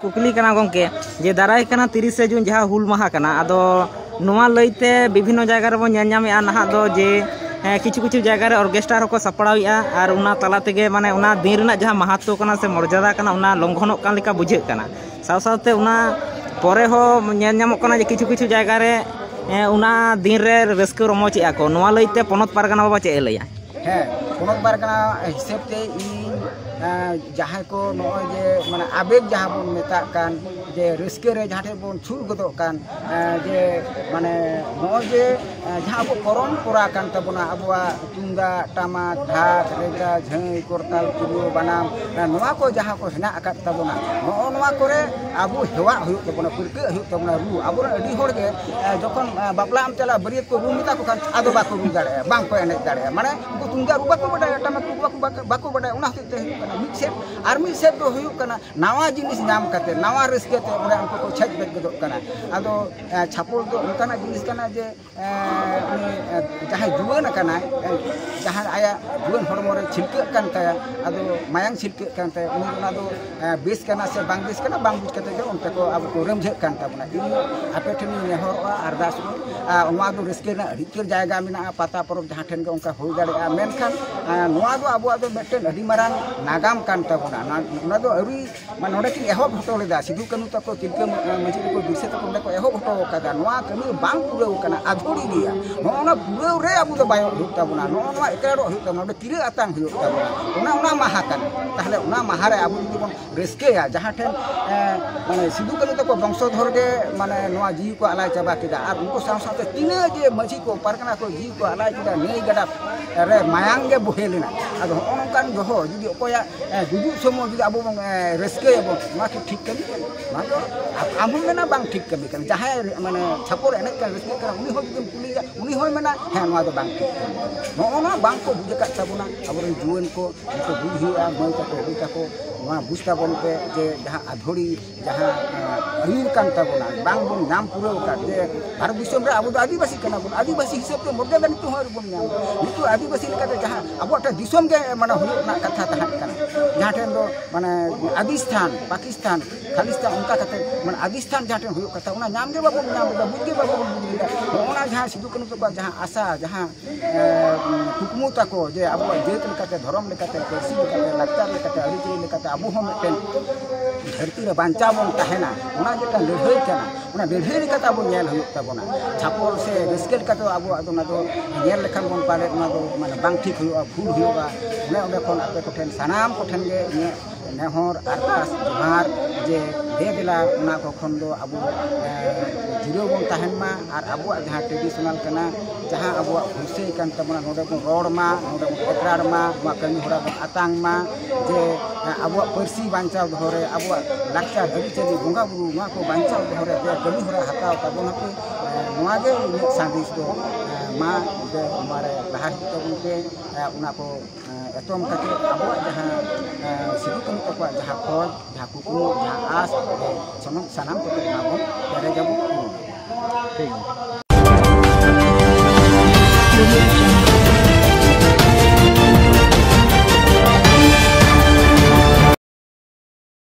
कुकली कना गंके जे दाराय कना 30 जून जहाँ हुल माहा कना आदो नोआ लईते विभिन्न जायगा रेबो नेल ᱧᱟᱢᱮᱜᱼᱟ नाहा दो जे किछु किछु जायगा रे ऑर्केस्ट्रा को सपड़ावेआ और उना तला तेगे माने उना दिन रेना जहाँ महत्व कना से मर्यादा कना उना लंघनोग कान लेका बुझाᱹᱜ कना साव सावते उना परे हो नेल ᱧᱟᱢᱚᱜ कना जे किछु किछु जायगा रे उना दिन रे रस्क रमोचेआ को नोआ लईते पोनत पारगाना बाबा चे लैया हाँ पोनत पारगाना हिसाब ते जहाँ को नए माने आवेग जहाँ बन मेता कान जे रस्के रे जहाँ बन छुर गदो कान जे माने नए जहाँ अब परम्परा कान तबना अबवा तुंगा टामाक ढाक रेगा झई करताल तिरु बनाम नोआ को जहाँ को हेना आकात तबना नोआ करे अब हेवा हुयुग तबना पुरके हुयुग तबना रू अब अडी होड़ के जखन बापला आम चला बरियत को रू मिता को कान आदो बाको रू दाड़े बांग को एनेज दाड़े माने उनको तुंगा रू बाको बडाय टामाक रू बाको बडाय उना होते मिक्सेप और मिक्सेप दो हुयुग कना नावा जिनिस नाम कते नावा रस्के ते ओरे उनको को छज बेद गदो कना आदो छापोल दो उनकाना जिनिस कना जे जहाँ जुआन कना जहाँ आया जुआन हड़मो रे छिलके कान ताया आदो मायांग छिलके कान ताया उनी उना दो बेस कना से बांग बेस कना बांग बुझ कते उनते को अब को रमझे कान ताबना इन आपे ठेन नेहरवा अरदास उनवा दो रस्के ना अडिचर जायगा मेना पाता परब जहाँ ठेन के उनका होई दाड़े मेनखान नोआ दो अब दो मेटेन अडी मारांग नागाम कान ताबना उना दो अरी मान नोडे की एहो भटो लेदा सिधु कनु तको तिलके मजी को बिरसे तको उनde को एहो भटो कदा नोआ कमी बांग पुरेव कना आधोड़ी गिया नोना पुरेव रे अब दो बायो हुयुग ताबना नोआ एकराडो हुयुग ताबना नोडे तिरे आतांग हुयुग ताबना उना माहा कान ताहले उना माहा रे अब जुदी बन रस्केया जहाँ ठेन माने सिधु कनु तको वंशधर गे माने नोआ जीव को आलाय चाबा केदा और उनको साथ साथ तिने जे मजी को पारकना को जीव को आलाय केदा नेई गडा रे मायांग गे बोहेलेना आदो ओनकान दोहो जुदी ओकोया गुजु समो जुदी अब रस्के अब नोआ की ठीक कमी मा दो आम मेना बांग ठीक कमी कन जहाँ माने छापोर एने का रस्के करा उनी हो जुदी पुली जा उनी हो मेना हे नोआ दो बांग ठीक नोना बांग को बुझे का तबना अब जुवन को बुझ हुआ मन तक हडी तको नोआ बुझता बन पे जे जहाँ आधोड़ी जहाँ अयुर कान तबना बांग बन नाम पूरा का जे भारत दिसम रे अब आदिवासी कना बन आदिवासी हिसाब ते मर्यादा नितो हर बन नाम नितो आदिवासी लेकाते जहाँ अब टा दिसम के माने हुयुग ना कथा तहां कना जहाँ ठेन दो माने आदिस्थान पाकिस्तान खालिस्तान उनका कते माने आदिस्थान जहाँ ठेन हुयुग कथा उना नाम के बाबू नाम बुझ के बाबू उना जहाँ सिधु कनु तो जहाँ आशा जहाँ हुकमु तको जे अब जेत लेकाते धर्म लेकाते परसी लेकाते लाक्चार लेकाते अरिचि लेकाते अब हम मिटन धरती रे बांचा बन तहना उना जेटा लड़ाई कना उना लड़ाई लेकाते अब नेल हुयुग ताबोना छापोल से रस्केल काते अब उना दो नेल लेखान बन पाले उना दो माने बांग ठीक हुयुगा भूल हुयुगा उना ओंडे खन आपे को ठेन सानाम को ठेन गे नेहर अरदास जोहार जे दे देला उना को खन दो अब जिरो बन तहन मा और अब जहाँ ट्रेडिशनल कना जहाँ अब हुसे कान तबना नोडे को रोड मा नोडे को एकरार मा मा कमी होरा बन आतांग मा जे अब परसी बांचाव धरे अब लाक्चार अरिचि बंगा बुरु मा को बांचाव धरे जे कमी होरा हताव तबना पे नोआ गे सादिस दो मा जे मारे लहार तबन पे उना को एतम कते अब जहाँ सिधु कनु तको जहाँ खोज जहाँ कुकु जहाँ आस सनम सानाम को नाबन पेरे जाबो ठीक